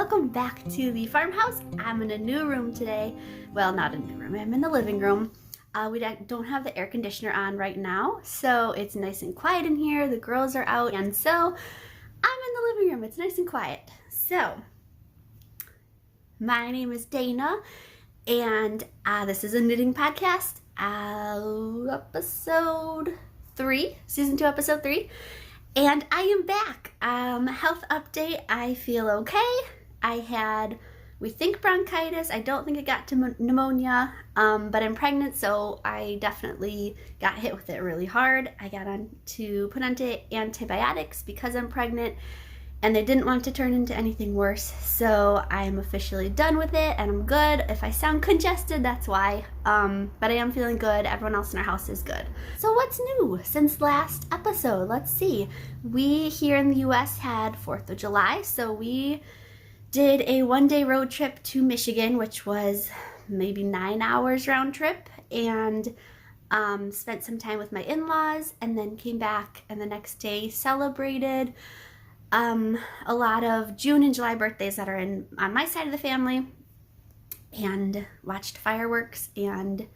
welcome back to the farmhouse. I'm in a new room today. Well, not a new room, I'm in the living room. We don't have the air conditioner on right now, so it's nice and quiet in here. The girls are out, and so I'm in the living room. It's nice and quiet. So, my name is Dayna, and this is a knitting podcast, episode 3, season 2, episode 3. And I am back. Health update, I feel okay. I had, we think, bronchitis. I don't think it got to pneumonia, but I'm pregnant, so I definitely got hit with it really hard. I got put on antibiotics because I'm pregnant, and they didn't want to turn into anything worse, so I'm officially done with it, and I'm good. If I sound congested, that's why, but I am feeling good. Everyone else in our house is good. So what's new since last episode? Let's see. We here in the US had 4th of July, so we did a one-day road trip to Michigan, which was maybe 9 hours round trip, and spent some time with my in-laws, and then came back, and the next day celebrated a lot of June and July birthdays that are on my side of the family, and watched fireworks, and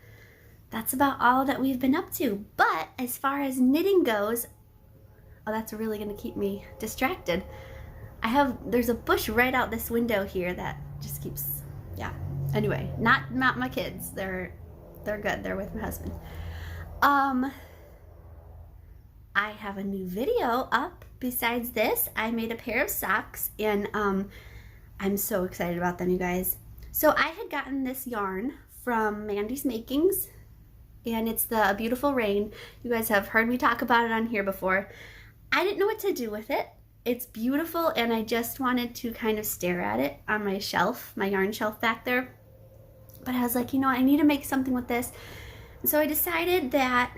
that's about all that we've been up to. But as far as knitting goes, oh, that's really gonna keep me distracted. There's a bush right out this window here that just keeps, yeah. Anyway, not my kids. They're good. They're with my husband. I have a new video up. Besides this, I made a pair of socks, and I'm so excited about them, you guys. So I had gotten this yarn from Mandi's Makings, and it's the Beautiful Rain. You guys have heard me talk about it on here before. I didn't know what to do with it. It's beautiful, and I just wanted to kind of stare at it on my shelf, my yarn shelf back there. But I was like, you know, I need to make something with this. So I decided that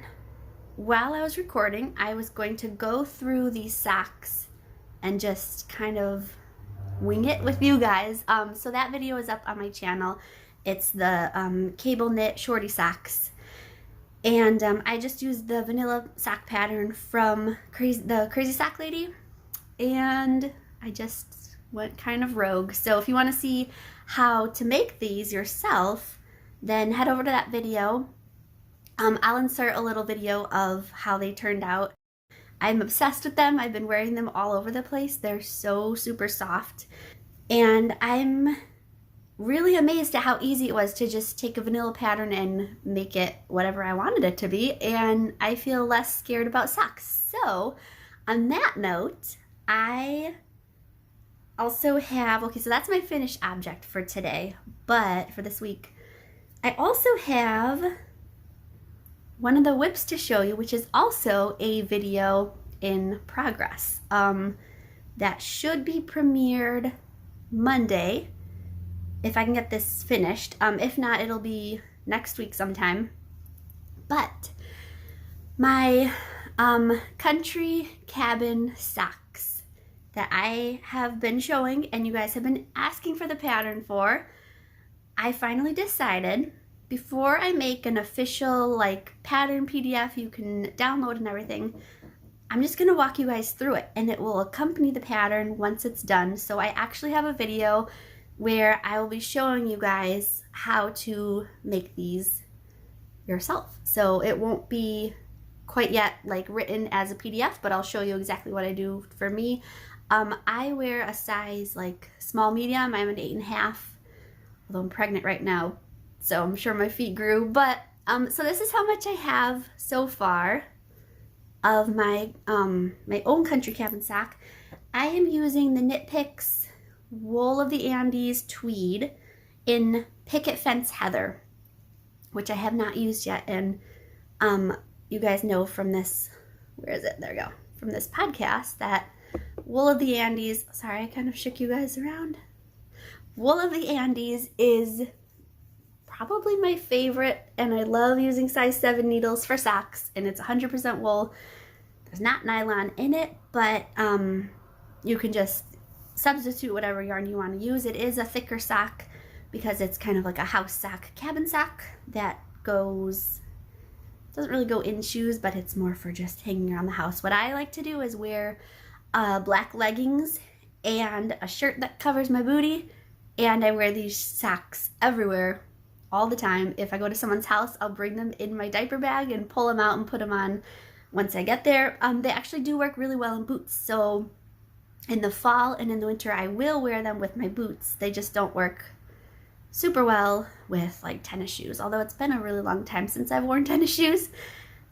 while I was recording, I was going to go through these socks and just kind of wing it with you guys. So that video is up on my channel. It's the cable knit shorty socks. And I just used the vanilla sock pattern from the Crazy Sock Lady. And I just went kind of rogue. So if you want to see how to make these yourself, then head over to that video. I'll insert a little video of how they turned out. I'm obsessed with them. I've been wearing them all over the place. They're so super soft. And I'm really amazed at how easy it was to just take a vanilla pattern and make it whatever I wanted it to be. And I feel less scared about socks. So on that note, I also have, okay, so that's my finished object for today. But for this week, I also have one of the whips to show you, which is also a video in progress. That should be premiered Monday, if I can get this finished. If not, it'll be next week sometime. But my country cabin socks that I have been showing and you guys have been asking for the pattern for, I finally decided, before I make an official pattern PDF you can download and everything, I'm just going to walk you guys through it, and it will accompany the pattern once it's done. So I actually have a video where I will be showing you guys how to make these yourself. So it won't be quite yet written as a PDF, but I'll show you exactly what I do for me. I wear a size small medium. I'm an 8.5, although I'm pregnant right now, so I'm sure my feet grew. But so this is how much I have so far of my my own country cabin sock. I am using the Knit Picks Wool of the Andes tweed in Picket Fence Heather, which I have not used yet. And you guys know from this, where is it? There we go. From this podcast that Wool of the Andes, sorry, I kind of shook you guys around. Wool of the Andes is probably my favorite, and I love using size 7 needles for socks, and it's 100% wool. There's not nylon in it, but you can just substitute whatever yarn you want to use. It is a thicker sock because it's kind of like a house sock, cabin sock that doesn't really go in shoes, but it's more for just hanging around the house. What I like to do is wear black leggings and a shirt that covers my booty, and I wear these socks everywhere all the time. If I go to someone's house, I'll bring them in my diaper bag and pull them out and put them on once I get there. They actually do work really well in boots, so in the fall and in the winter I will wear them with my boots. They just don't work super well with like tennis shoes, although it's been a really long time since I've worn tennis shoes,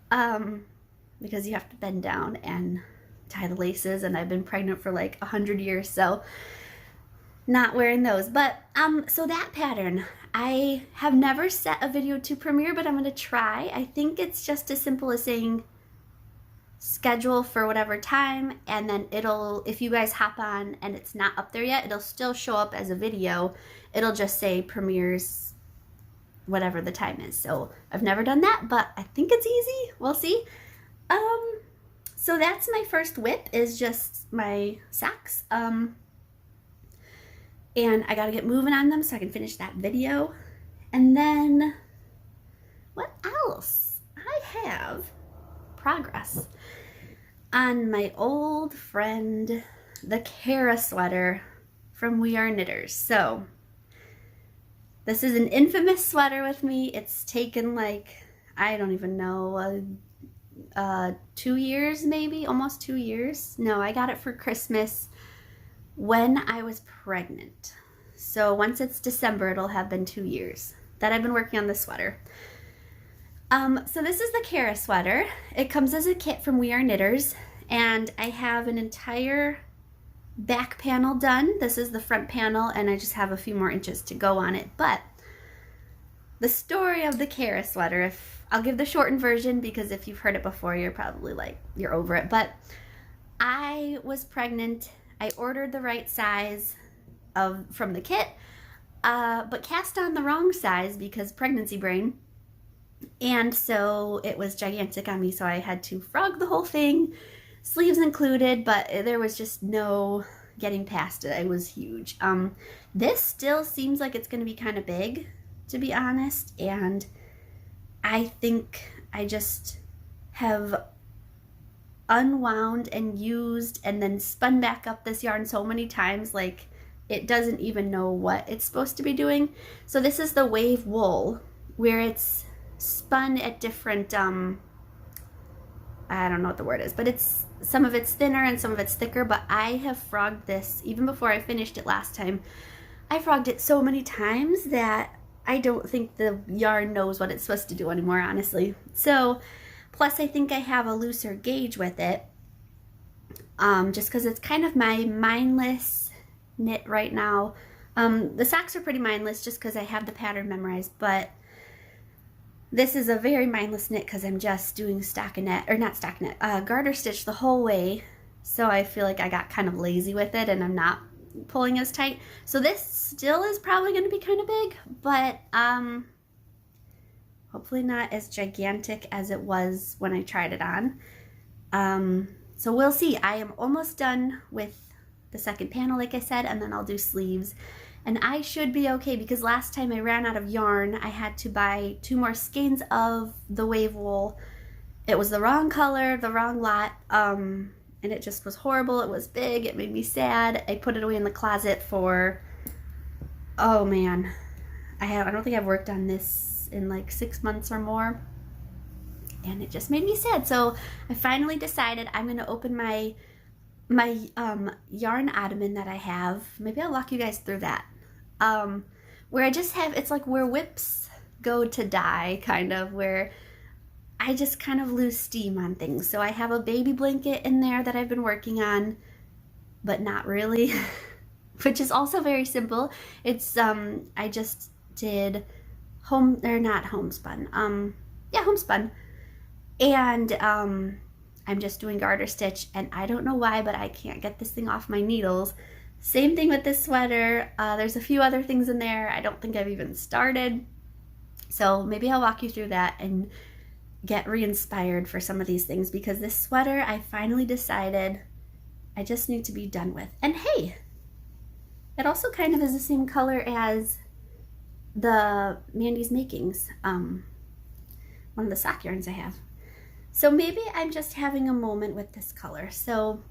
because you have to bend down and tie the laces, and I've been pregnant for like 100 years, so not wearing those. But so that pattern, I have never set a video to premiere, but I'm going to try. I think it's just as simple as saying schedule for whatever time, and then it'll, if you guys hop on and it's not up there yet, it'll still show up as a video. It'll just say premieres whatever the time is. So I've never done that, but I think it's easy. We'll see. So that's my first whip, is just my socks. And I gotta get moving on them so I can finish that video. And then what else? I have progress on my old friend, the Kara sweater from We Are Knitters. So this is an infamous sweater with me. It's taken like, I don't even know, 2 years maybe, almost 2 years. No, I got it for Christmas when I was pregnant. So once it's December, it'll have been 2 years that I've been working on this sweater. So this is the Kara sweater. It comes as a kit from We Are Knitters, and I have an entire back panel done. This is the front panel, and I just have a few more inches to go on it. But the story of the Kara sweater, I'll give the shortened version, because if you've heard it before, you're probably like, you're over it. But I was pregnant. I ordered the right size from the kit, but cast on the wrong size because pregnancy brain. And so it was gigantic on me, so I had to frog the whole thing, sleeves included, but there was just no getting past it. It was huge. This still seems like it's going to be kind of big, to be honest, and I think I just have unwound and used and then spun back up this yarn so many times, like it doesn't even know what it's supposed to be doing. So this is the wave wool, where it's spun at different, I don't know what the word is, but it's, some of it's thinner and some of it's thicker. But I have frogged this, even before I finished it last time, I frogged it so many times that I don't think the yarn knows what it's supposed to do anymore, honestly. So, plus I think I have a looser gauge with it, just because it's kind of my mindless knit right now. The socks are pretty mindless just because I have the pattern memorized, but this is a very mindless knit because I'm just doing stockinette, or not stockinette, garter stitch the whole way. So I feel like I got kind of lazy with it and I'm not pulling as tight. So this still is probably going to be kind of big, but hopefully not as gigantic as it was when I tried it on. So we'll see. I am almost done with the second panel, like I said, and then I'll do sleeves. And I should be okay, because last time I ran out of yarn. I had to buy 2 more skeins of the wave wool. It was the wrong color, the wrong lot, and it just was horrible. It was big. It made me sad. I put it away in the closet for, oh man, I don't think I've worked on this in like 6 months or more, and it just made me sad. So I finally decided I'm going to open my yarn ottoman that I have. Maybe I'll walk you guys through that. Where I just have, it's like where whips go to die, kind of, where I just kind of lose steam on things. So I have a baby blanket in there that I've been working on, but not really, which is also very simple. It's, I just did homespun. And, I'm just doing garter stitch, and I don't know why, but I can't get this thing off my needles. Same thing with this sweater. There's a few other things in there I don't think I've even started. So maybe I'll walk you through that and get re-inspired for some of these things, because this sweater I finally decided I just need to be done with. And hey, it also kind of is the same color as the Mandi's Makings, one of the sock yarns I have. So maybe I'm just having a moment with this color. So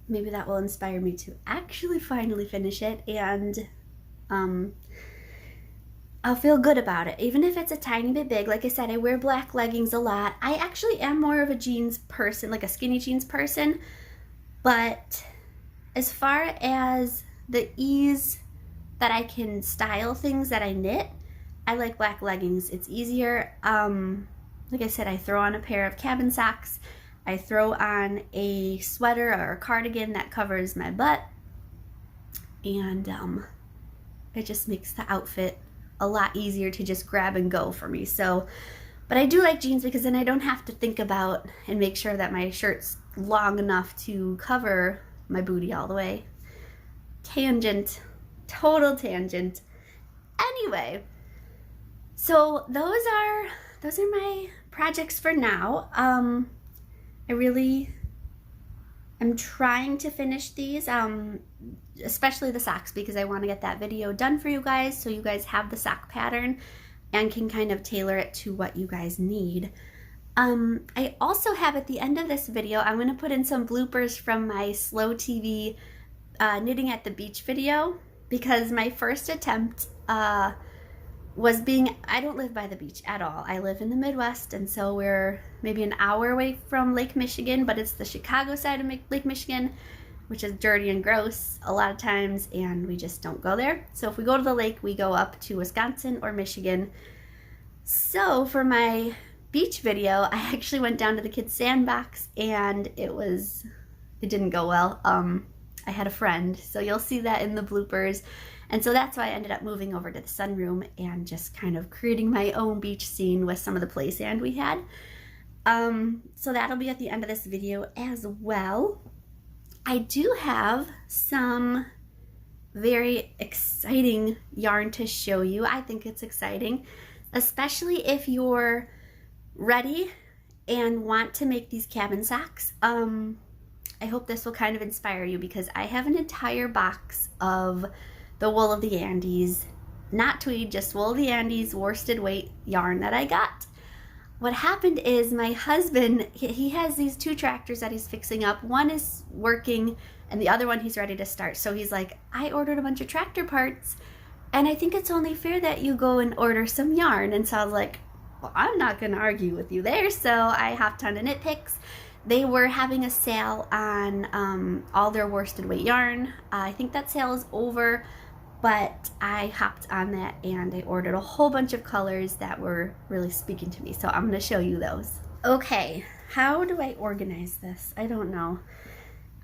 maybe that will inspire me to actually finally finish it, and I'll feel good about it, even if it's a tiny bit big. Like I said, I wear black leggings a lot. I actually am more of a jeans person, like a skinny jeans person, but as far as the ease that I can style things that I knit, I like black leggings. It's easier. Like I said, I throw on a pair of cabin socks. I throw on a sweater or a cardigan that covers my butt, and it just makes the outfit a lot easier to just grab and go for me. So, but I do like jeans because then I don't have to think about and make sure that my shirt's long enough to cover my booty all the way. Tangent, total tangent. Anyway, so those are my projects for now. I really am trying to finish these, especially the socks, because I want to get that video done for you guys so you guys have the sock pattern and can kind of tailor it to what you guys need. I also have, at the end of this video, I'm going to put in some bloopers from my slow TV knitting at the beach video, because my first attempt was I don't live by the beach at all. I live in the Midwest, and so we're maybe an hour away from Lake Michigan, but it's the Chicago side of Lake Michigan, which is dirty and gross a lot of times, and we just don't go there. So if we go to the lake, we go up to Wisconsin or Michigan. So for my beach video, I actually went down to the kids' sandbox, and it didn't go well. I had a friend, so you'll see that in the bloopers. And so that's why I ended up moving over to the sunroom and just kind of creating my own beach scene with some of the play sand we had. So that'll be at the end of this video as well. I do have some very exciting yarn to show you. I think it's exciting, especially if you're ready and want to make these cabin socks. I hope this will kind of inspire you, because I have an entire box of the Wool of the Andes, not tweed, just Wool of the Andes worsted weight yarn that I got. What happened is my husband, he has these two tractors that he's fixing up. One is working and the other one he's ready to start. So he's like, I ordered a bunch of tractor parts, and I think it's only fair that you go and order some yarn. And so I was like, well, I'm not going to argue with you there. So I hopped on to Knit Picks. They were having a sale on all their worsted weight yarn. I think that sale is over, but I hopped on that and I ordered a whole bunch of colors that were really speaking to me. So I'm going to show you those. Okay, how do I organize this? I don't know.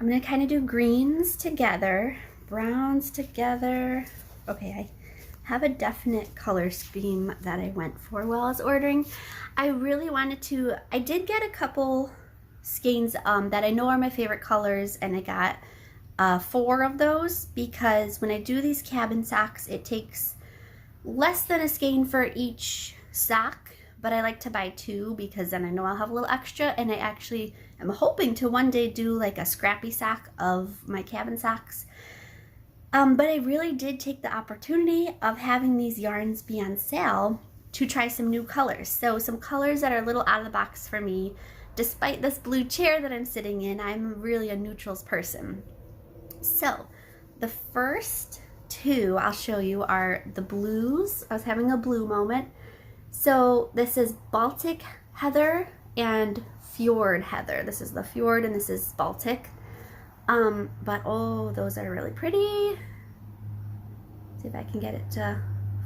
I'm going to kind of do greens together, browns together. Okay, I have a definite color scheme that I went for while I was ordering. I really wanted to, I did get a couple skeins that I know are my favorite colors, and I got 4 of those, because when I do these cabin socks, it takes less than a skein for each sock, but I like to buy 2 because then I know I'll have a little extra. And I actually am hoping to one day do like a scrappy sock of my cabin socks. But I really did take the opportunity of having these yarns be on sale to try some new colors. So some colors that are a little out of the box for me. Despite this blue chair that I'm sitting in, I'm really a neutrals person. So the first 2 I'll show you are the blues. I was having a blue moment. So this is Baltic Heather and Fjord Heather. This is the Fjord and this is Baltic. But oh, those are really pretty. See if I can get it to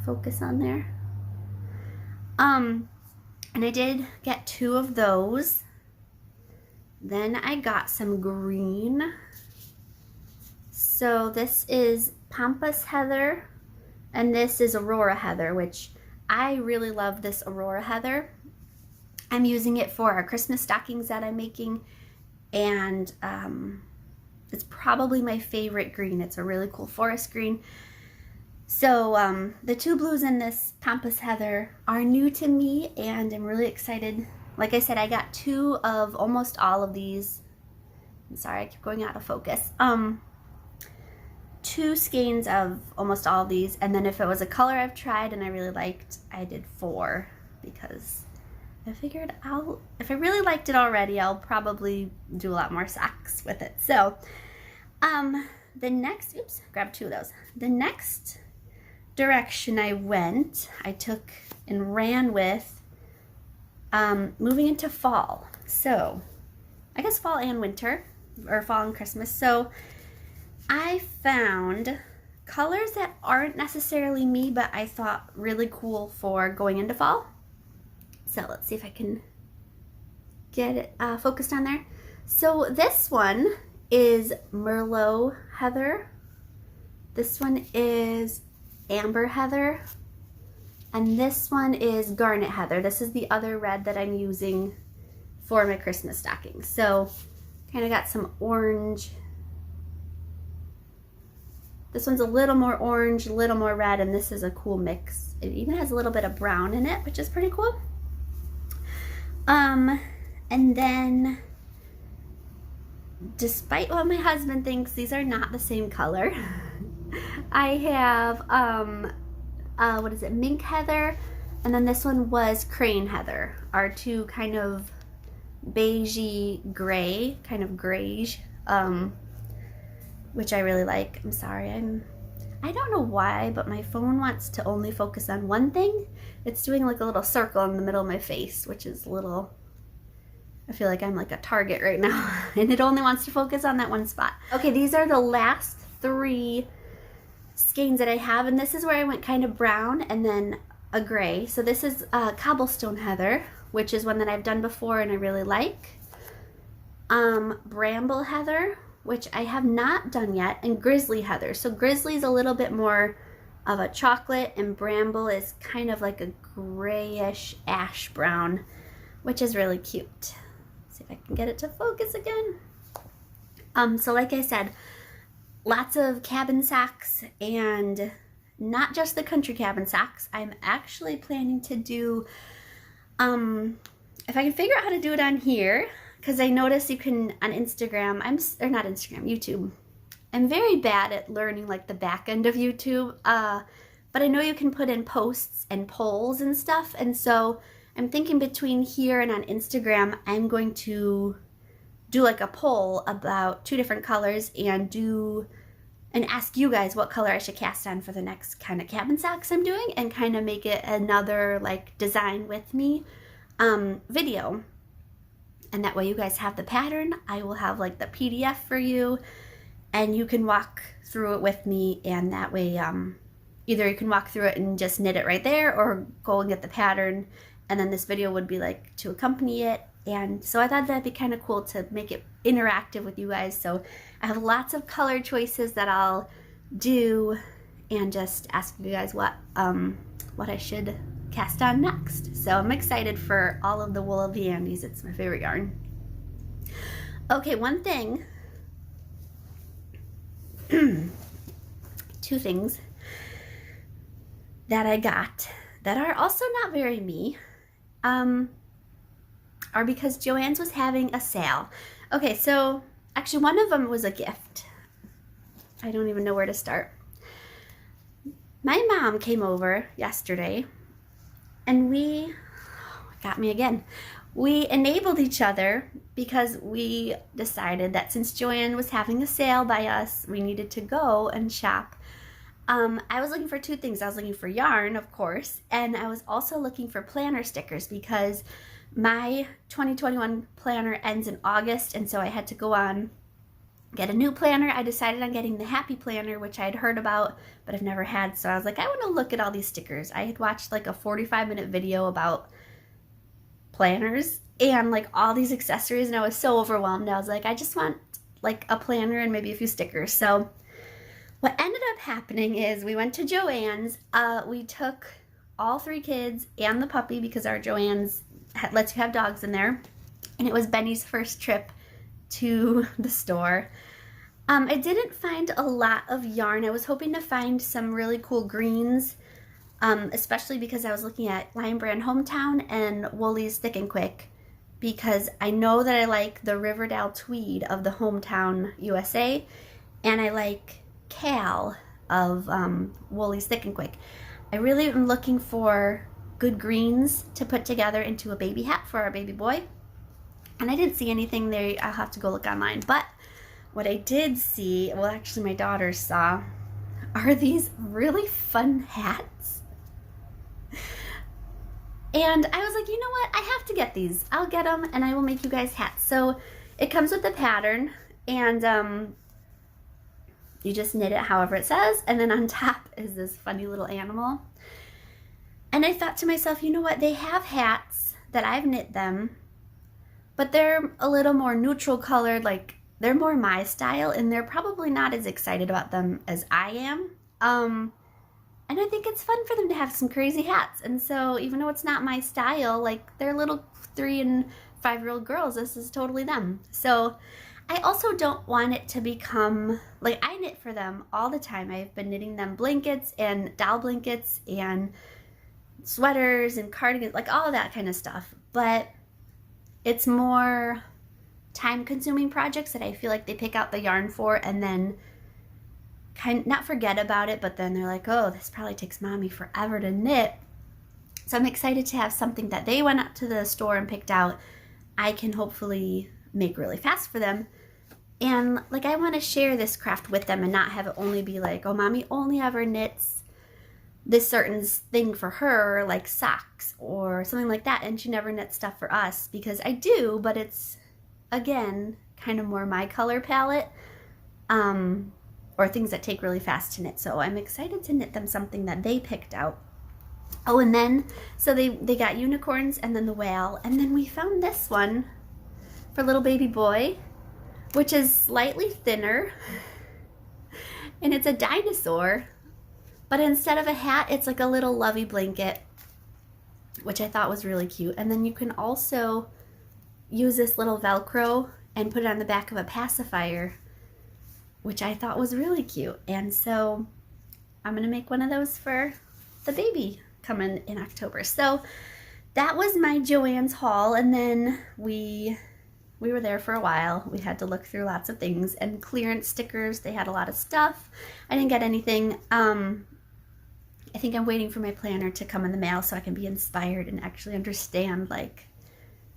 focus on there. And I did get 2 of those. Then I got some green. So this is Pampas Heather, and this is Aurora Heather, which I really love this Aurora Heather. I'm using it for our Christmas stockings that I'm making, and it's probably my favorite green. It's a really cool forest green. So the 2 blues in this Pampas Heather are new to me, and I'm really excited. Like I said, I got 2 of almost all of these. I'm sorry, I keep going out of focus. 2 skeins of almost all of these, and then if it was a color I've tried and I really liked, I did 4, because I figured if I really liked it already, I'll probably do a lot more socks with it. So The next, oops, grab two of those. The next direction I took and ran with moving into fall. So I guess fall and winter, or fall and Christmas. So I found colors that aren't necessarily me, but I thought really cool for going into fall. So let's see if I can get it focused on there. So this one is Merlot Heather. This one is Amber Heather. And this one is Garnet Heather. This is the other red that I'm using for my Christmas stockings. So kind of got some orange. This one's a little more orange, a little more red, and this is a cool mix. It even has a little bit of brown in it, which is pretty cool. And then, despite what my husband thinks, these are not the same color. I have, what is it, Mink Heather, and then this one was Crane Heather, are two kind of beigey gray, kind of grayish, which I really like. I'm sorry, I don't know why, but my phone wants to only focus on one thing. It's doing like a little circle in the middle of my face, which is a little, I feel like I'm like a target right now, and it only wants to focus on that one spot. Okay, these are the last three skeins that I have, and this is where I went kind of brown and then a gray. So this is Cobblestone Heather, which is one that I've done before and I really like. Bramble Heather, which I have not done yet, and Grizzly Heather. So Grizzly is a little bit more of a chocolate, and Bramble is kind of like a grayish ash brown, which is really cute. Let's see if I can get it to focus again. So like I said, lots of cabin socks, and not just the country cabin socks. I'm actually planning to do, if I can figure out how to do it on here, because I notice you can on Instagram, YouTube. I'm very bad at learning like the back end of YouTube, but I know you can put in posts and polls and stuff, and so I'm thinking between here and on Instagram, I'm going to do like a poll about two different colors and ask you guys what color I should cast on for the next kind of cabin socks I'm doing, and kind of make it another like design with me video. And that way you guys have the pattern. I will have like the PDF for you, and you can walk through it with me, and that way either you can walk through it and just knit it right there, or go and get the pattern, and then this video would be like to accompany it. And so I thought that'd be kind of cool to make it interactive with you guys. So I have lots of color choices that I'll do, and just ask you guys what I should cast on next. So I'm excited for all of the Wool of the Andes. It's my favorite yarn. Okay, one thing, two things that I got that are also not very me, are because Joann's was having a sale. Okay, so actually one of them was a gift. I don't even know where to start. My mom came over yesterday, and we enabled each other because we decided that since Joann was having a sale by us, we needed to go and shop. I was looking for two things. I was looking for yarn, of course, and I was also looking for planner stickers because my 2021 planner ends in August, and so I had to go on, get a new planner. I decided on getting the Happy Planner, which I had heard about, but I've never had, so I was like, I want to look at all these stickers. I had watched like a 45-minute video about planners and like all these accessories, and I was so overwhelmed. I was like, I just want like a planner and maybe a few stickers. So what ended up happening is we went to Joann's. We took all three kids and the puppy, because our Joann's lets you have dogs in there, and it was Benny's first trip to the store. I didn't find a lot of yarn. I was hoping to find some really cool greens, especially because I was looking at Lion Brand Hometown and Woolly's Thick and Quick, because I know that I like the Riverdale tweed of the Hometown USA, and I like Cal of Woolly's Thick and Quick. I really am looking for good greens to put together into a baby hat for our baby boy, and I didn't see anything there. I'll have to go look online, but what I did see, well actually my daughter saw, are these really fun hats. And I was like, you know what, I have to get these. I'll get them and I will make you guys hats. So it comes with the pattern, and you just knit it however it says, and then on top is this funny little animal. And I thought to myself, you know what, they have hats that I've knit them, but they're a little more neutral colored, like they're more my style, and they're probably not as excited about them as I am. And I think it's fun for them to have some crazy hats. And so even though it's not my style, like they're little 3 and 5-year-old girls, this is totally them. So I also don't want it to become, like I knit for them all the time. I've been knitting them blankets and doll blankets and sweaters and cardigans, like all of that kind of stuff. But it's more time-consuming projects that I feel like they pick out the yarn for and then not forget about it, but then they're like, oh, this probably takes mommy forever to knit. So I'm excited to have something that they went up to the store and picked out, I can hopefully make really fast for them. And like I want to share this craft with them and not have it only be like, oh, mommy only ever knits this certain thing for her, like socks or something like that, and she never knits stuff for us, because I do, but it's again kind of more my color palette, or things that take really fast to knit. So I'm excited to knit them something that they picked out. Oh, and then so they got unicorns and then the whale, and then we found this one for little baby boy, which is slightly thinner, and it's a dinosaur, but instead of a hat it's like a little lovey blanket, which I thought was really cute. And then you can also use this little Velcro and put it on the back of a pacifier, which I thought was really cute. And so I'm gonna make one of those for the baby coming in October. So that was my Joann's haul, and then we were there for a while. We had to look through lots of things and clearance stickers. They had a lot of stuff. I didn't get anything. I think I'm waiting for my planner to come in the mail so I can be inspired and actually understand like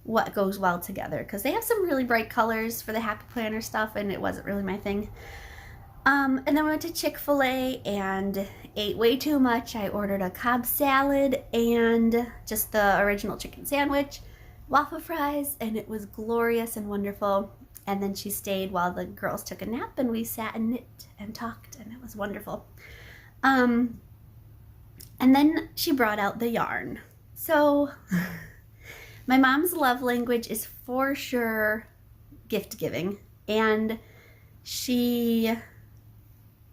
what goes well together, because they have some really bright colors for the Happy Planner stuff and it wasn't really my thing. And then we went to Chick-fil-A and ate way too much. I ordered a Cobb salad and just the original chicken sandwich, waffle fries, and it was glorious and wonderful. And then she stayed while the girls took a nap and we sat and knit and talked, and it was wonderful. And then she brought out the yarn. So my mom's love language is for sure gift giving, and she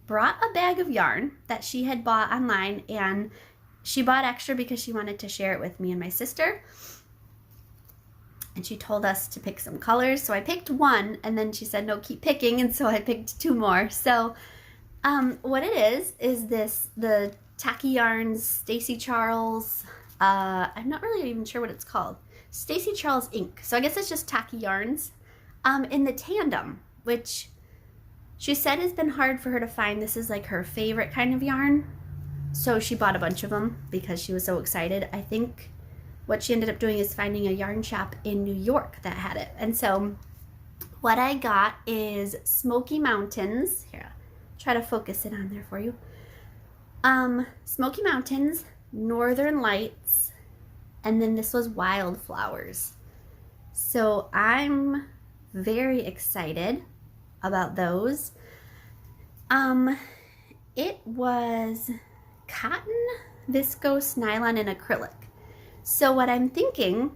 brought a bag of yarn that she had bought online, and she bought extra because she wanted to share it with me and my sister. And she told us to pick some colors, so I picked one, and then she said no, keep picking, and so I picked 2 more. So what it is this the Tacky Yarns Stacy Charles, I'm not really even sure what it's called, Stacy Charles ink. So I guess it's just Tacky Yarns in the tandem, which she said has been hard for her to find. This is like her favorite kind of yarn, so she bought a bunch of them because she was so excited. I think what she ended up doing is finding a yarn shop in New York that had it. And so what I got is Smoky Mountains. Here, I'll try to focus it on there for you. Smoky Mountains, Northern Lights, and then this was Wildflowers. So I'm very excited about those. It was cotton, viscose, nylon, and acrylic. So what I'm thinking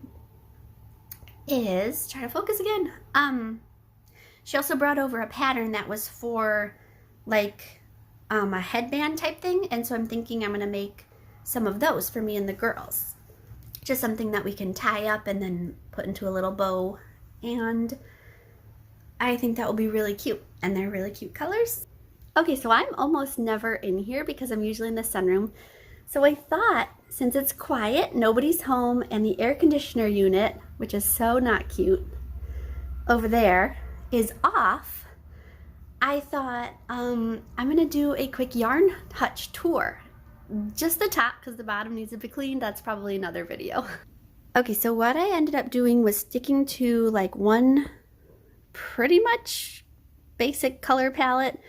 is, try to focus again. She also brought over a pattern that was for like a headband type thing, and so I'm thinking I'm gonna make some of those for me and the girls. Just something that we can tie up and then put into a little bow, and I think that will be really cute, and they're really cute colors. Okay, so I'm almost never in here because I'm usually in the sunroom. So I thought, since it's quiet, nobody's home, and the air conditioner unit, which is so not cute, over there, is off, I thought I'm gonna do a quick yarn hutch tour. Just the top, because the bottom needs to be cleaned. That's probably another video. Okay, so what I ended up doing was sticking to like one pretty much basic color palette.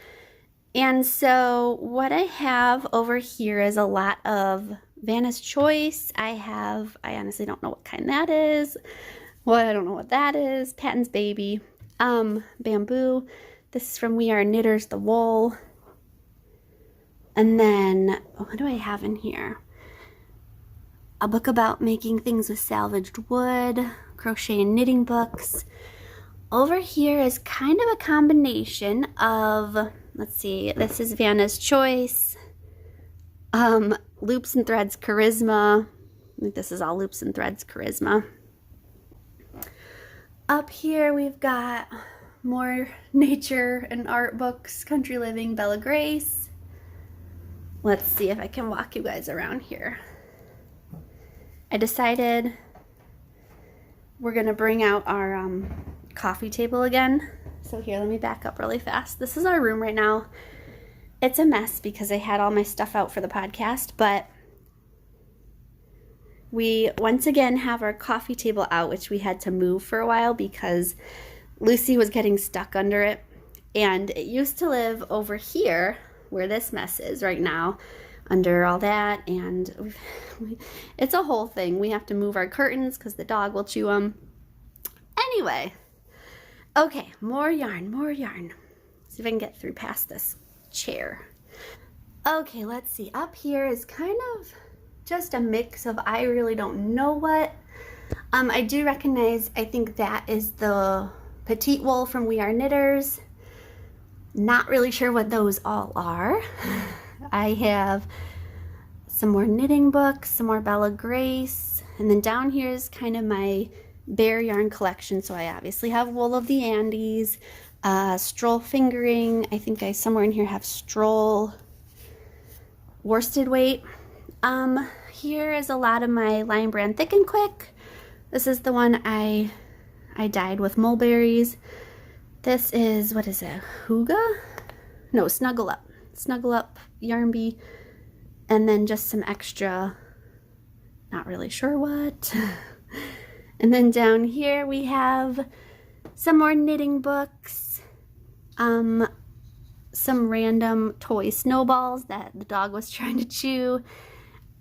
And so what I have over here is a lot of Vanna's Choice. I honestly don't know what kind that is. I don't know what that is. Patton's Baby. Bamboo. This is from We Are Knitters, the wool. And then, what do I have in here? A book about making things with salvaged wood, crochet and knitting books. Over here is kind of a combination of, let's see, this is Vanna's Choice, Loops and Threads Charisma. I think this is all Loops and Threads Charisma. Up here we've got more nature and art books, Country Living, Bella Grace. Let's see if I can walk you guys around here. I decided we're gonna bring out our coffee table again. So here, let me back up really fast. This is our room right now. It's a mess because I had all my stuff out for the podcast, but we once again have our coffee table out, which we had to move for a while because Lucy was getting stuck under it. And it used to live over here where this mess is right now, under all that, and it's a whole thing. We have to move our curtains because the dog will chew them. Anyway, okay, more yarn, more yarn. See if I can get through past this chair. Okay, let's see. Up here is kind of just a mix of I really don't know what. I do recognize, I think that is the petite wool from We Are Knitters. Not really sure what those all are. I have some more knitting books, some more Bella Grace, and then down here is kind of my bare yarn collection. So I obviously have Wool of the Andes, Stroll Fingering. I think I somewhere in here have Stroll worsted weight. Here is a lot of my Lion Brand Thick and Quick. This is the one I dyed with mulberries. This is, what is it, Hygge? No, Snuggle Up. Snuggle Up Yarn Bee. And then just some extra, not really sure what. And then down here we have some more knitting books. Some random toy snowballs that the dog was trying to chew.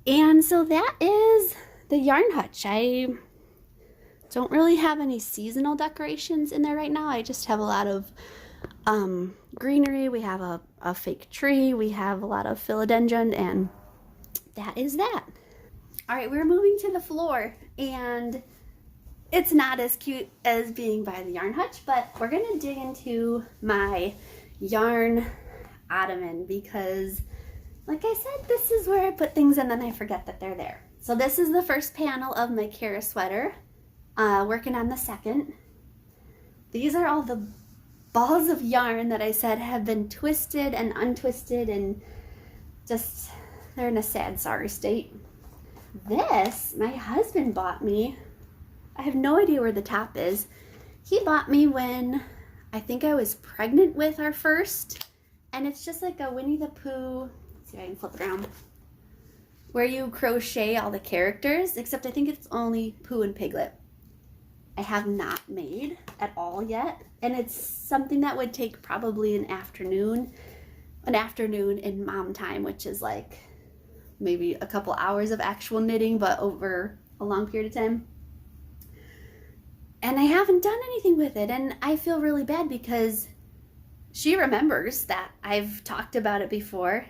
And so that is the yarn hutch. I don't really have any seasonal decorations in there right now. I just have a lot of greenery. We have a fake tree. We have a lot of philodendron, and that is that. All right, we're moving to the floor, and it's not as cute as being by the yarn hutch, but we're gonna dig into my yarn ottoman because, like I said, this is where I put things and then I forget that they're there. So this is the first panel of my Kara sweater. Working on the second. These are all the balls of yarn that I said have been twisted and untwisted and just, they're in a sad, sorry state. This, my husband bought me. I have no idea where the top is. He bought me when I think I was pregnant with our first, and it's just like a Winnie the Pooh, let's see if I can flip it around, where you crochet all the characters, except I think it's only Pooh and Piglet. I have not made at all yet, and it's something that would take probably an afternoon in mom time, which is like maybe a couple hours of actual knitting, but over a long period of time. And I haven't done anything with it, and I feel really bad because she remembers that I've talked about it before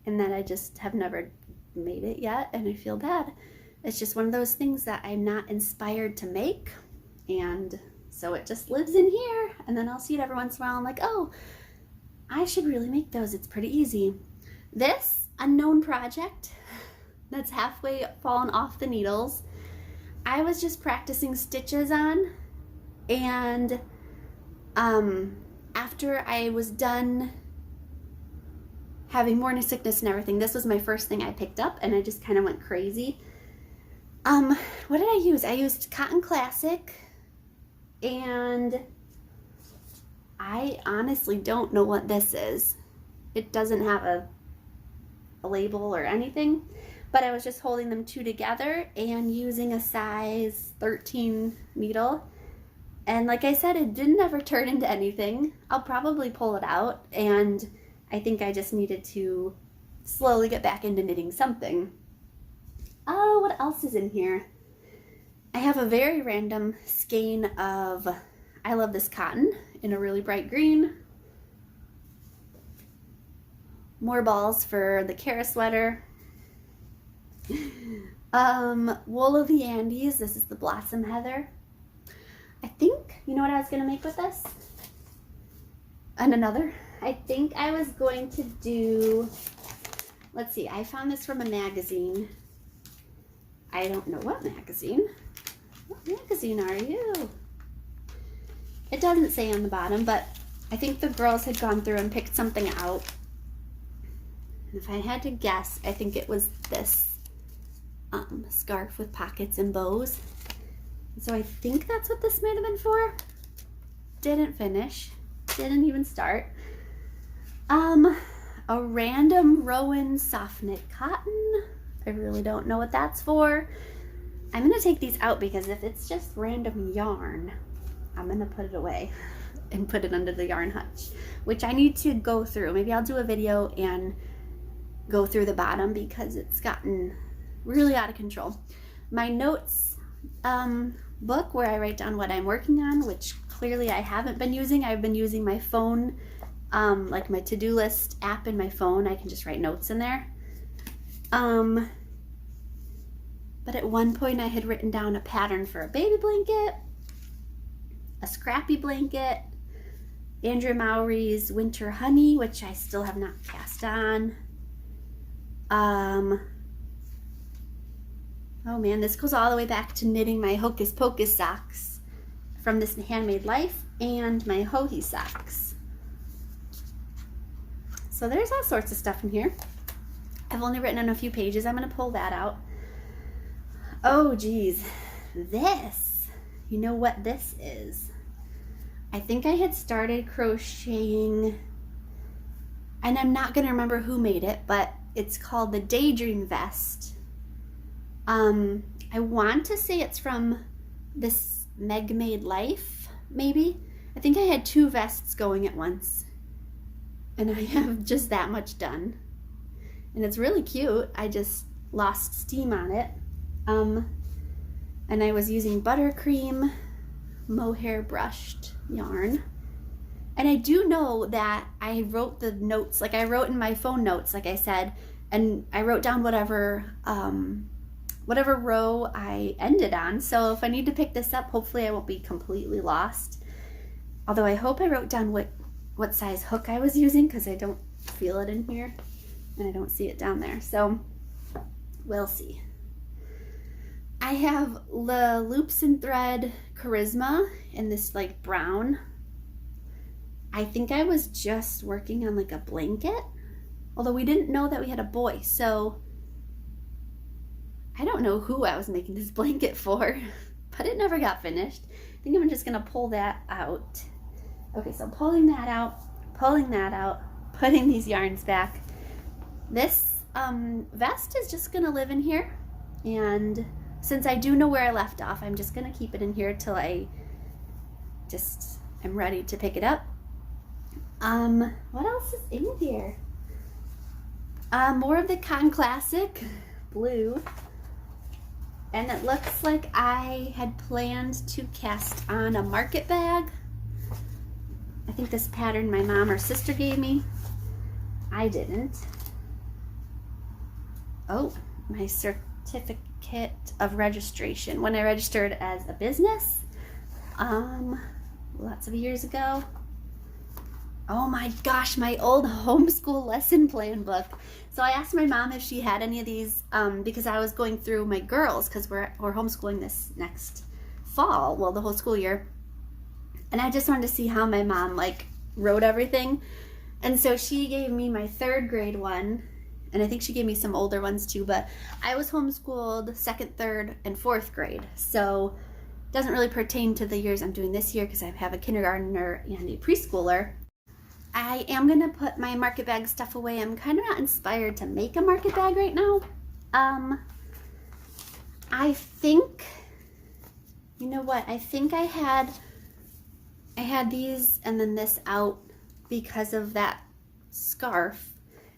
and that I just have never made it yet, and I feel bad. It's just one of those things that I'm not inspired to make. And so it just lives in here, and then I'll see it every once in a while. I'm like, oh, I should really make those. It's pretty easy. This unknown project that's halfway fallen off the needles, I was just practicing stitches on, and after I was done having morning sickness and everything, this was my first thing I picked up, and I just kind of went crazy. What did I use? I used Cotton Classic, and I honestly don't know what this is. It doesn't have a label or anything, but I was just holding them two together and using a size 13 needle, And like I said, it didn't ever turn into anything. I'll probably pull it out, and I think I just needed to slowly get back into knitting something. Oh, what else is in here? I have a very random skein of I Love This Cotton in a really bright green. More balls for the Kara sweater. Wool of the Andes. This is the Blossom Heather. I think, you know what I was going to make with this? And another. I think I was going to do, let's see, I found this from a magazine. I don't know what magazine. What magazine are you? It doesn't say on the bottom, but I think the girls had gone through and picked something out. And if I had to guess, I think it was this scarf with pockets and bows. So I think that's what this might have been for. Didn't finish. Didn't even start. A random Rowan soft knit cotton. I really don't know what that's for. I'm gonna take these out because if it's just random yarn, I'm gonna put it away and put it under the yarn hutch, which I need to go through. Maybe I'll do a video and go through the bottom because it's gotten really out of control. My notes book where I write down what I'm working on, which clearly I haven't been using. I've been using my phone, like my to-do list app in my phone. I can just write notes in there. But at one point I had written down a pattern for a baby blanket, a scrappy blanket, Andrea Mowry's Winter Honey, which I still have not cast on. Oh man, this goes all the way back to knitting my Hocus Pocus socks from This Handmade Life and my Hohi socks. So there's all sorts of stuff in here. I've only written on a few pages. I'm going to pull that out. Oh geez, this. You know what this is? I think I had started crocheting, and I'm not going to remember who made it, but it's called the Daydream Vest. I want to say it's from This Meg Made Life, maybe. I think I had 2 vests going at once, and I have just that much done. And it's really cute. I just lost steam on it. And I was using buttercream mohair brushed yarn. And I do know that I wrote the notes, like I wrote in my phone notes, like I said, and I wrote down whatever row I ended on. So if I need to pick this up, hopefully I won't be completely lost. Although I hope I wrote down what size hook I was using, because I don't feel it in here and I don't see it down there. So we'll see. I have the Loops and Thread Charisma in this like brown. I think I was just working on like a blanket, although we didn't know that we had a boy, so I don't know who I was making this blanket for, but it never got finished. I think I'm just gonna pull that out. Okay, so pulling that out, putting these yarns back. This vest is just gonna live in here, and since I do know where I left off, I'm just gonna keep it in here till I just am ready to pick it up. What else is in here? More of the Cotton Classic blue. And it looks like I had planned to cast on a market bag. I think this pattern my mom or sister gave me. I didn't. Oh, my certificate of registration. When I registered as a business, lots of years ago. Oh my gosh, my old homeschool lesson plan book. So I asked my mom if she had any of these because I was going through my girls, because we're homeschooling this next fall, well, the whole school year. And I just wanted to see how my mom like wrote everything. And so she gave me my 3rd grade one, and I think she gave me some older ones too, but I was homeschooled 2nd, 3rd, and 4th grade. So it doesn't really pertain to the years I'm doing this year because I have a kindergartner and a preschooler. I am going to put my market bag stuff away. I'm kind of not inspired to make a market bag right now. I think, you know what? I think I had I had these and then this out because of that scarf.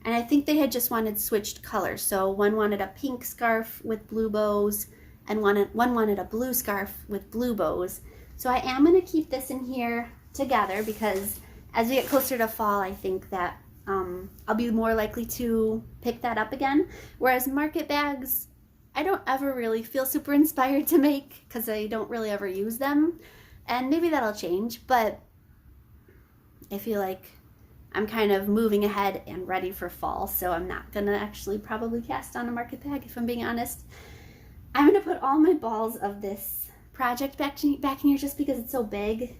And I think they had just wanted switched colors. So one wanted a pink scarf with blue bows and one wanted a blue scarf with blue bows. So I am going to keep this in here together because as we get closer to fall, I think that I'll be more likely to pick that up again. Whereas market bags, I don't ever really feel super inspired to make because I don't really ever use them. And maybe that'll change, but I feel like I'm kind of moving ahead and ready for fall, so I'm not gonna actually probably cast on a market bag if I'm being honest. I'm gonna put all my balls of this project back in here just because it's so big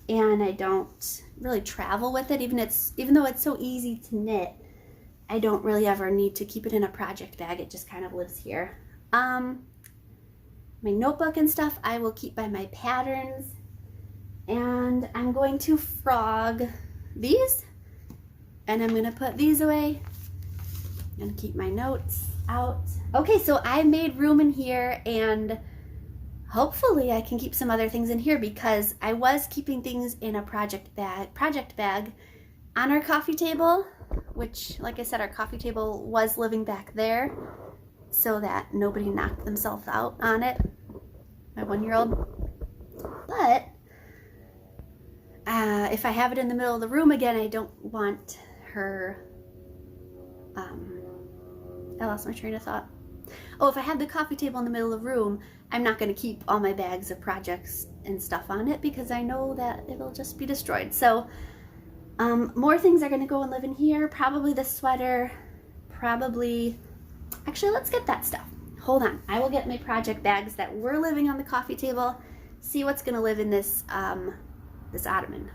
and I don't really travel with it. Even though it's so easy to knit, I don't really ever need to keep it in a project bag. It just kind of lives here. My notebook and stuff I will keep by my patterns, and I'm going to frog these, and I'm gonna put these away and keep my notes out. Okay, so I made room in here, and hopefully I can keep some other things in here because I was keeping things in a project bag on our coffee table, which, like I said, our coffee table was living back there so that nobody knocked themselves out on it, my 1-year-old. But if I have it in the middle of the room again, I don't want her, I lost my train of thought. Oh, if I have the coffee table in the middle of the room, I'm not going to keep all my bags of projects and stuff on it because I know that it'll just be destroyed. So more things are going to go and live in here. Probably the sweater, actually, let's get that stuff. Hold on. I will get my project bags that were living on the coffee table, see what's going to live in this, this ottoman.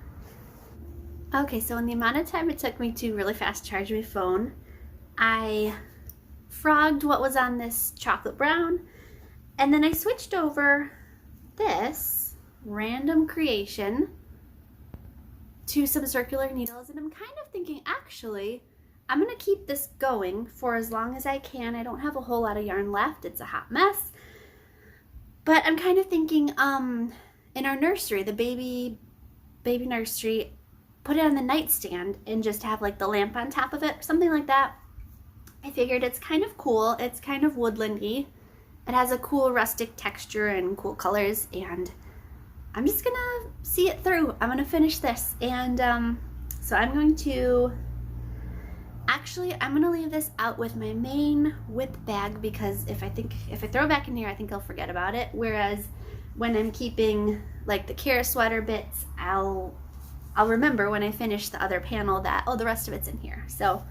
Okay, so in the amount of time it took me to really fast charge my phone, I frogged what was on this chocolate brown, and then I switched over this random creation to some circular needles, and I'm kind of thinking, actually, I'm going to keep this going for as long as I can. I don't have a whole lot of yarn left. It's a hot mess. But I'm kind of thinking, in our nursery, the baby nursery, put it on the nightstand and just have like the lamp on top of it, something like that. I figured it's kind of cool. It's kind of woodlandy. It has a cool rustic texture and cool colors, and I'm just gonna see it through. I'm gonna finish this, and so I'm going to, actually, I'm gonna leave this out with my main whip bag because if I throw it back in here, I think I'll forget about it. Whereas when I'm keeping like the Kara sweater bits, I'll remember when I finish the other panel that, oh, the rest of it's in here. So,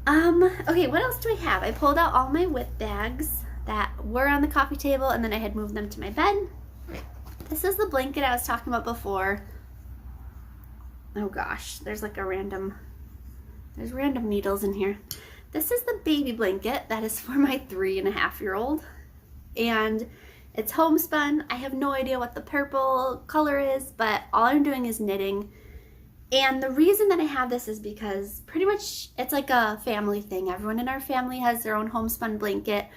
okay, what else do I have? I pulled out all my whip bags that were on the coffee table, and then I had moved them to my bed. This is the blanket I was talking about before. Oh gosh, there's random needles in here. This is the baby blanket that is for my 3.5-year-old, and it's homespun. I have no idea what the purple color is, but all I'm doing is knitting. And the reason that I have this is because pretty much it's like a family thing. Everyone in our family has their own homespun blanket.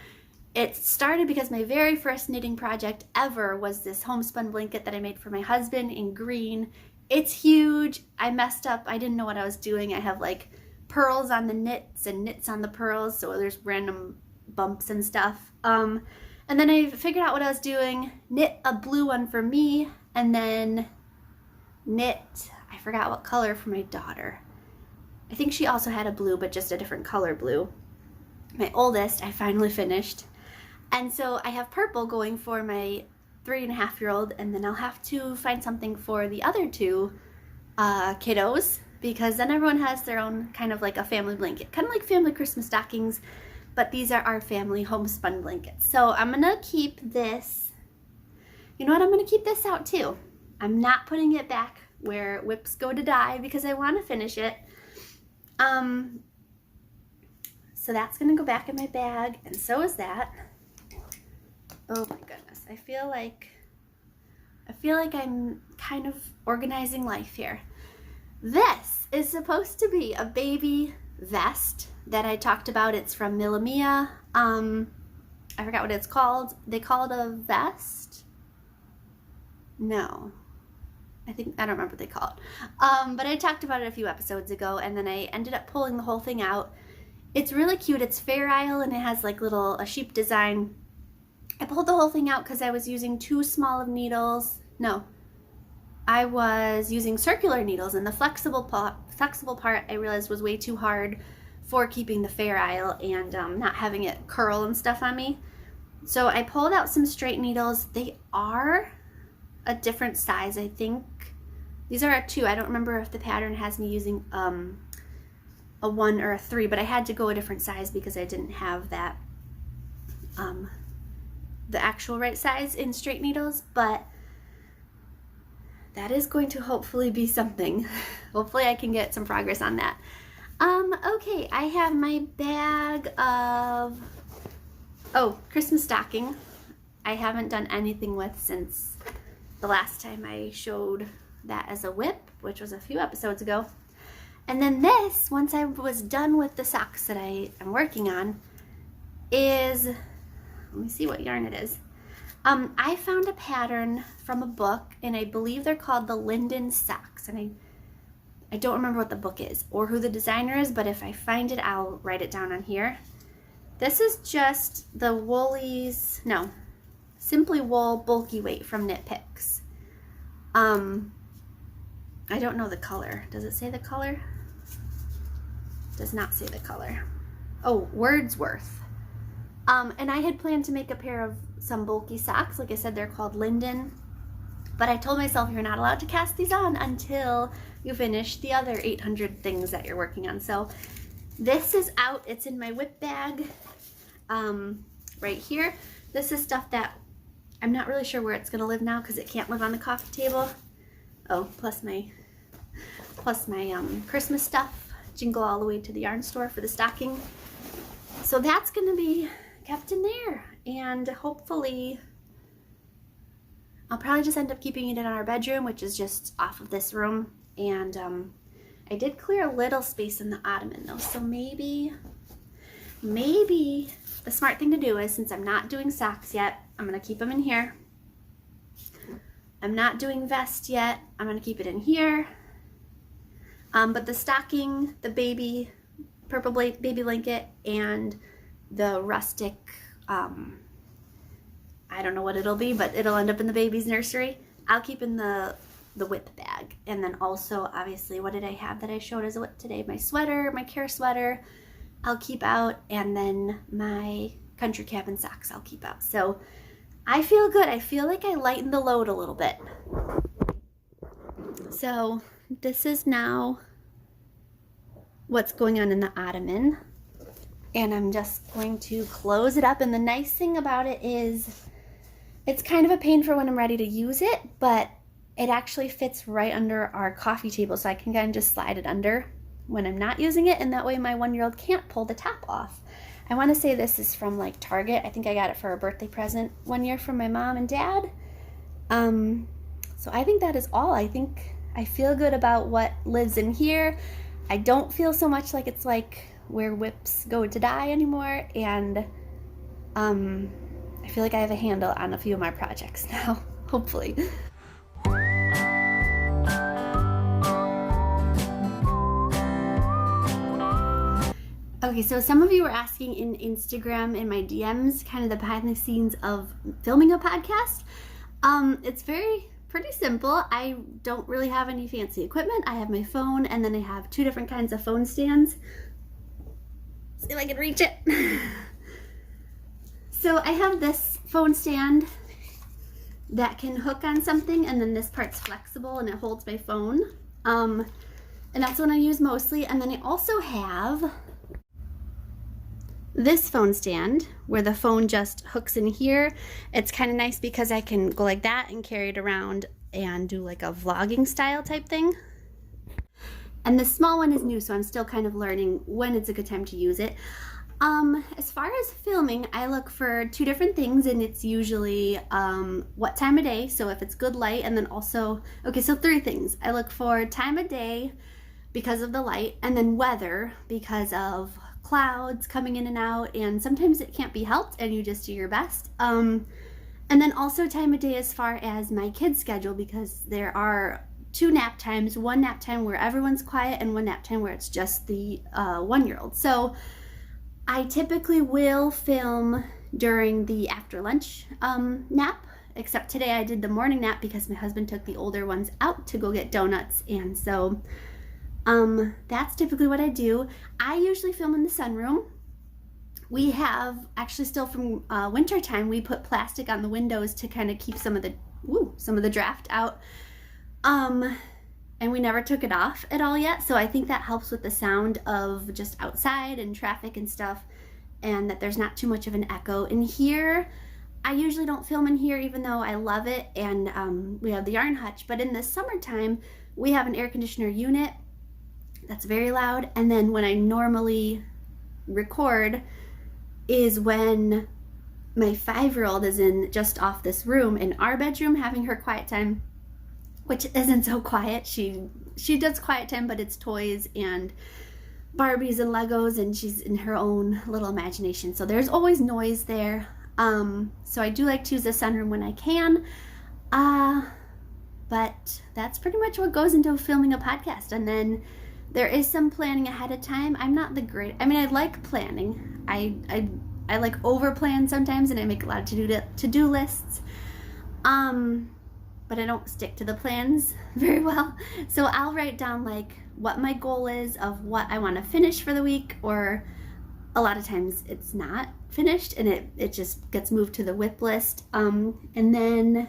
It started because my very first knitting project ever was this homespun blanket that I made for my husband in green. It's huge. I messed up. I didn't know what I was doing. I have like pearls on the knits and knits on the pearls, so there's random bumps and stuff. And then I figured out what I was doing, knit a blue one for me, and then knit, I forgot what color, for my daughter. I think she also had a blue, but just a different color blue. My oldest, I finally finished. And so I have purple going for my 3.5-year-old, and then I'll have to find something for the other two kiddos, because then everyone has their own kind of like a family blanket, kind of like family Christmas stockings, but these are our family homespun blankets. So I'm gonna keep this, you know what, I'm gonna keep this out too. I'm not putting it back where whips go to die because I want to finish it. So that's gonna go back in my bag, and so is that. Oh my goodness, I feel like I'm kind of organizing life here. This is supposed to be a baby vest that I talked about. It's from Millamia. I forgot what it's called. They call it a vest? No. I don't remember what they call it. But I talked about it a few episodes ago, and then I ended up pulling the whole thing out. It's really cute. It's Fair Isle, and it has like a sheep design. I pulled the whole thing out because I was using too small of needles. No, I was using circular needles, and the flexible part I realized was way too hard for keeping the Fair Isle and not having it curl and stuff on me. So I pulled out some straight needles. They are a different size, I think. These are a 2. I don't remember if the pattern has me using a 1 or a 3, but I had to go a different size because I didn't have that the actual right size in straight needles, but that is going to hopefully be something. Hopefully I can get some progress on that. Okay, I have my bag of Christmas stocking. I haven't done anything with since the last time I showed that as a whip, which was a few episodes ago. And then this, once I was done with the socks that I am working on, is, let me see what yarn it is. I found a pattern from a book, and I believe they're called the Linden socks. And I don't remember what the book is or who the designer is, but if I find it, I'll write it down on here. This is just the Simply Wool Bulky Weight from Knit Picks. I don't know the color. Does it say the color? Does not say the color. Oh, Wordsworth. And I had planned to make a pair of some bulky socks. Like I said, they're called Linden. But I told myself you're not allowed to cast these on until you finish the other 800 things that you're working on. So this is out. It's in my whip bag right here. This is stuff that I'm not really sure where it's going to live now because it can't live on the coffee table. Oh, plus my Christmas stuff. Jingle all the way to the yarn store for the stocking. So that's going to be kept in there, and hopefully I'll probably just end up keeping it in our bedroom, which is just off of this room. And I did clear a little space in the ottoman though, so maybe the smart thing to do is, since I'm not doing socks yet, I'm going to keep them in here. I'm not doing vest yet, I'm going to keep it in here. But the stocking, the purple baby blanket, and the rustic, I don't know what it'll be, but it'll end up in the baby's nursery. I'll keep in the whip bag. And then also, obviously, what did I have that I showed as a whip today? My sweater, my care sweater, I'll keep out, and then my country cabin socks I'll keep out. So I feel good. I feel like I lightened the load a little bit. So this is now what's going on in the ottoman, and I'm just going to close it up. And the nice thing about it is it's kind of a pain for when I'm ready to use it, but it actually fits right under our coffee table, so I can kind of just slide it under when I'm not using it, and that way my 1-year-old can't pull the top off. I want to say this is from like Target. I think I got it for a birthday present one year from my mom and dad. So I think that is all. I think I feel good about what lives in here. I don't feel so much like it's like where whips go to die anymore, and I feel like I have a handle on a few of my projects now, hopefully. Okay, so some of you were asking in Instagram in my DMs kind of the behind the scenes of filming a podcast. It's pretty simple. I don't really have any fancy equipment. I have my phone, and then I have 2 different kinds of phone stands. See if I can reach it. So I have this phone stand that can hook on something, and then this part's flexible and it holds my phone. And that's what I use mostly. And then I also have this phone stand where the phone just hooks in here. It's kind of nice because I can go like that and carry it around and do like a vlogging style type thing. And the small one is new, so I'm still kind of learning when it's a good time to use it. As far as filming, I look for 2 different things, and it's usually what time of day, so if it's good light, and then also, okay, so 3 things. I look for time of day because of the light, and then weather because of clouds coming in and out, and sometimes it can't be helped and you just do your best. And then also time of day as far as my kids' schedule, because there are 2 nap times, one nap time where everyone's quiet and one nap time where it's just the 1-year-old. So I typically will film during the after lunch nap, except today I did the morning nap because my husband took the older ones out to go get donuts, and so that's typically what I do. I usually film in the sunroom. We have, actually still from winter time, we put plastic on the windows to kind of keep some of the draft out. And we never took it off at all yet, so I think that helps with the sound of just outside and traffic and stuff, and that there's not too much of an echo. In here, I usually don't film in here even though I love it, and we have the yarn hutch, but in the summertime, we have an air conditioner unit that's very loud, and then when I normally record is when my 5-year-old is in just off this room in our bedroom having her quiet time, which isn't so quiet. She does quiet time, but it's toys and Barbies and Legos, and she's in her own little imagination. So there's always noise there. So I do like to use the sunroom when I can. But that's pretty much what goes into filming a podcast. And then there is some planning ahead of time. I'm not the great, I mean, I like planning. I like over plan sometimes, and I make a lot of to-do lists. But I don't stick to the plans very well. So I'll write down like what my goal is of what I want to finish for the week, or a lot of times it's not finished and it just gets moved to the WIP list. And then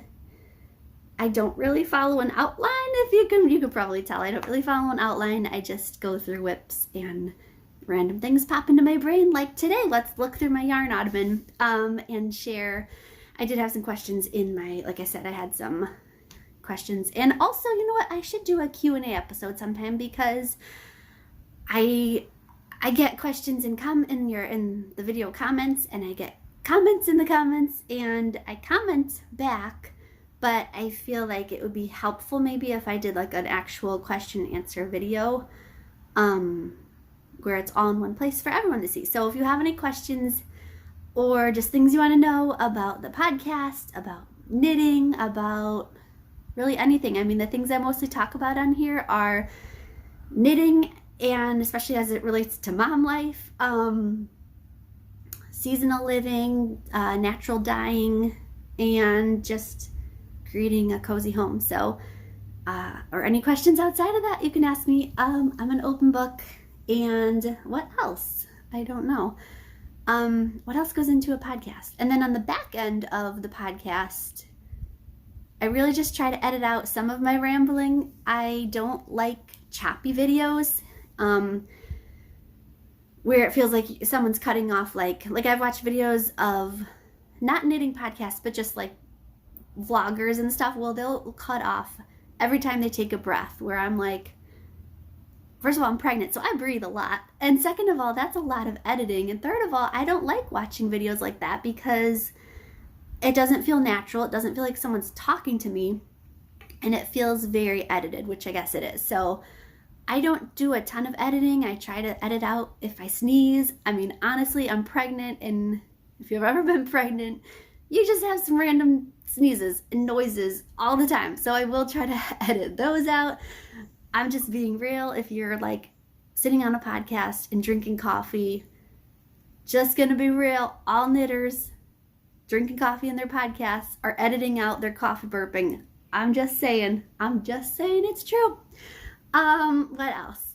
I don't really follow an outline. If you can probably tell I don't really follow an outline. I just go through WIPs and random things pop into my brain. Like today, let's look through my yarn ottoman and share. I did have some questions in my, like I said, I had some questions, and also, you know what, I should do a Q&A episode sometime, because I get questions in the video comments, and I get comments in the comments, and I comment back, but I feel like it would be helpful maybe if I did like an actual question and answer video where it's all in one place for everyone to see. So if you have any questions or just things you want to know about the podcast, about knitting, about really anything. I mean, the things I mostly talk about on here are knitting, and especially as it relates to mom life, seasonal living, natural dyeing, and just creating a cozy home. So, or any questions outside of that, you can ask me. I'm an open book. And what else? I don't know. What else goes into a podcast? And then on the back end of the podcast, I really just try to edit out some of my rambling. I don't like choppy videos where it feels like someone's cutting off, like I've watched videos of not knitting podcasts, but just like vloggers and stuff. Well, they'll cut off every time they take a breath, where I'm like, first of all, I'm pregnant, so I breathe a lot. And second of all, that's a lot of editing. And third of all, I don't like watching videos like that because it doesn't feel natural. It doesn't feel like someone's talking to me. And it feels very edited, which I guess it is. So I don't do a ton of editing. I try to edit out if I sneeze. I mean, honestly, I'm pregnant. And if you've ever been pregnant, you just have some random sneezes and noises all the time. So I will try to edit those out. I'm just being real. If you're like sitting on a podcast and drinking coffee, just gonna be real, all knitters drinking coffee in their podcasts are editing out their coffee burping. I'm just saying it's true. What else?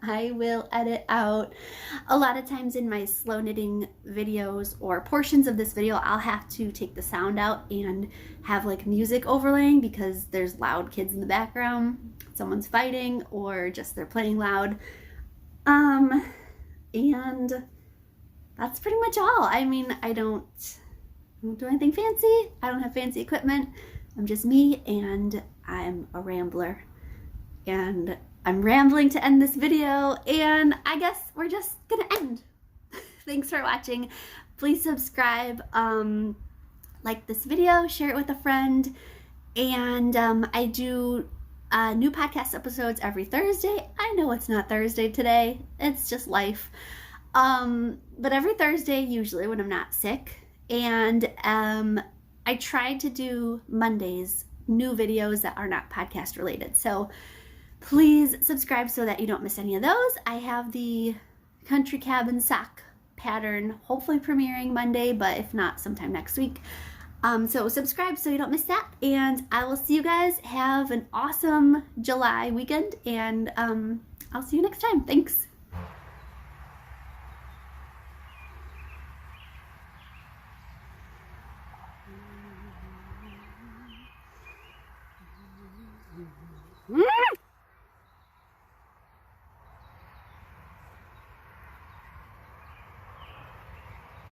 I will edit out a lot of times in my slow knitting videos or portions of this video. I'll have to take the sound out and have like music overlaying because there's loud kids in the background, someone's fighting, or just they're playing loud. And that's pretty much all. I mean, I don't do anything fancy. I don't have fancy equipment. I'm just me, and I'm a rambler. And I'm rambling to end this video, and I guess we're just gonna end. Thanks for watching. Please subscribe, like this video, share it with a friend, and I do new podcast episodes every Thursday. I know it's not Thursday today, it's just life. But every Thursday, usually when I'm not sick, and I try to do Mondays new videos that are not podcast related. So please subscribe so that you don't miss any of those. I have the country cabin sock pattern hopefully premiering Monday, but if not, sometime next week. So subscribe so you don't miss that, and I will see you guys. Have an awesome July weekend, and I'll see you next time. Thanks.